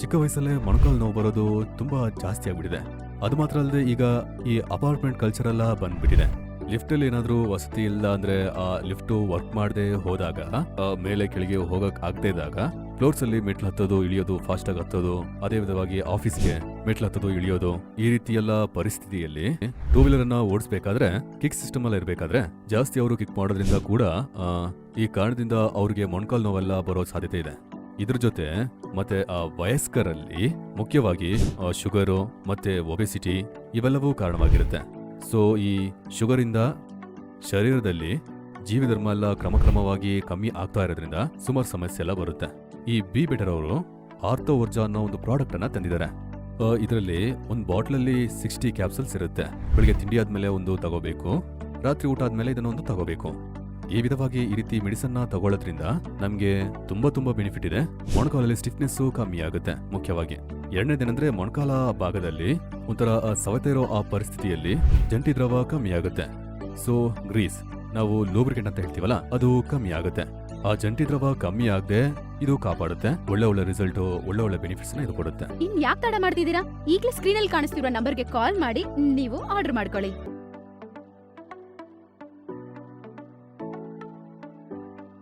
ಚಿಕ್ಕ ವಯಸ್ಸಲ್ಲೇ ಮೊಣಕಾಲು ನೋವು ಬರೋದು ತುಂಬಾ ಜಾಸ್ತಿ ಆಗ್ಬಿಟ್ಟಿದೆ. ಅದು ಮಾತ್ರ ಅಲ್ಲದೆ ಈಗ ಈ ಅಪಾರ್ಟ್ಮೆಂಟ್ ಕಲ್ಚರ್ ಎಲ್ಲ ಬಂದ್ಬಿಟ್ಟಿದೆ. ಲಿಫ್ಟ್ ಅಲ್ಲಿ ಏನಾದ್ರೂ ವಸತಿ ಇಲ್ಲ ಅಂದ್ರೆ ಆ ಲಿಫ್ಟ್ ವರ್ಕ್ ಮಾಡದೆ ಹೋದಾಗ, ಮೇಲೆ ಕೆಳಗೆ ಹೋಗಕ್ ಆಗದೆ ಇದ್ದಾಗ ಫ್ಲೋರ್ಸ್ ಅಲ್ಲಿ ಮೆಟ್ಲು ಹತ್ತೋದು ಇಳಿಯೋದು, ಫಾಸ್ಟ್ ಆಗಿ ಹತ್ತೋದು, ಅದೇ ವಿಧವಾಗಿ ಆಫೀಸ್ಗೆ ಮೆಟ್ಲು ಹತ್ತೋದು ಇಳಿಯೋದು, ಈ ರೀತಿ ಎಲ್ಲ ಪರಿಸ್ಥಿತಿಯಲ್ಲಿ ಟೂ ವೀಲರ್ ಅನ್ನ ಓಡಿಸಬೇಕಾದ್ರೆ ಕಿಕ್ ಸಿಸ್ಟಮ್ ಅಲ್ಲಿ ಇರಬೇಕಾದ್ರೆ ಜಾಸ್ತಿ ಅವರು ಕಿಕ್ ಮಾಡೋದ್ರಿಂದ ಕೂಡ ಈ ಕಾರಣದಿಂದ ಅವ್ರಿಗೆ ಮೊಣಕಾಲು ನೋವೆಲ್ಲ ಬರೋ ಸಾಧ್ಯತೆ ಇದೆ. ಇದ್ರ ಜೊತೆ ಮತ್ತೆ ವಯಸ್ಕರಲ್ಲಿ ಮುಖ್ಯವಾಗಿ ಶುಗರು ಮತ್ತೆ ಒಬೆಸಿಟಿ ಇವೆಲ್ಲವೂ ಕಾರಣವಾಗಿರುತ್ತೆ. ಸೊ ಈ ಶುಗರ್ ಇಂದ ಶರೀರದಲ್ಲಿ ಜೀವಧರ್ಮ ಎಲ್ಲ ಕ್ರಮಕ್ರಮವಾಗಿ ಕಮ್ಮಿ ಆಗ್ತಾ ಇರೋದ್ರಿಂದ ಸುಮಾರು ಸಮಸ್ಯೆ ಎಲ್ಲ ಬರುತ್ತೆ. ಈ ಬಿ ಬೆಟರ್ ಅವರು ಆರ್ಥೋ ವರ್ಜಾ ಅನ್ನೋ ಒಂದು ಪ್ರಾಡಕ್ಟ್ ಅನ್ನ ತಂದಿದ್ದಾರೆ. ಇದರಲ್ಲಿ ಒಂದು ಬಾಟ್ಲ್ ಅಲ್ಲಿ 60 ಕ್ಯಾಪ್ಸೂಲ್ಸ್ ಇರುತ್ತೆ. ಬೆಳಿಗ್ಗೆ ತಿಂಡಿ ಆದ್ಮೇಲೆ ಒಂದು ತಗೋಬೇಕು, ರಾತ್ರಿ ಊಟ ಆದ್ಮೇಲೆ ಇದನ್ನೊಂದು ತಗೋಬೇಕು. ಈ ವಿಧವಾಗಿ ಈ ರೀತಿ ಮೆಡಿಸನ್ ನ ತಗೊಳ್ಳೋದ್ರಿಂದ ನಮ್ಗೆ ತುಂಬಾ ಬೆನಿಫಿಟ್ ಇದೆ. ಮೊಣಕಾಲಲ್ಲಿ ಸ್ಟಿಫ್ನೆಸ್ ಕಮ್ಮಿ ಆಗುತ್ತೆ. ಮುಖ್ಯವಾಗಿ ಎರಡನೇದೇನಂದ್ರೆ ಮೊಣಕಾಲ ಭಾಗದಲ್ಲಿ ಒಂಥರ ಸವೆತ ಇರೋ ಆ ಪರಿಸ್ಥಿತಿಯಲ್ಲಿ ಜಂಟಿ ದ್ರವ ಕಮ್ಮಿ ಆಗುತ್ತೆ. ಸೊ ಗ್ರೀಸ್, ನಾವು ಲೂಬ್ರಿಕೆಂಟ್ ಅಂತ ಹೇಳ್ತೀವಲ್ಲ, ಅದು ಕಮ್ಮಿ ಆಗುತ್ತೆ. ಆ ಜಂಟಿ ದ್ರವ ಕಮ್ಮಿ ಆಗದೆ ಇದು ಕಾಪಾಡುತ್ತೆ. ಒಳ್ಳೆ ರಿಸಲ್ಟ್, ಒಳ್ಳೆ ಬೆನಿಫಿಟ್ಸ್ ನ ಇದು ಕೊಡುತ್ತೆ. ಇನ್ ಯಾಕೆ ತಡ ಮಾಡ್ತಿದ್ದೀರಾ? ಈಗಲೇ ಸ್ಕ್ರೀನ್ ಅಲ್ಲಿ ಕಾಣಿಸ್ತಿರೋ ನಂಬರ್ಗೆ ಕಾಲ್ ಮಾಡಿ ನೀವು ಆರ್ಡರ್ ಮಾಡ್ಕೊಳ್ಳಿ.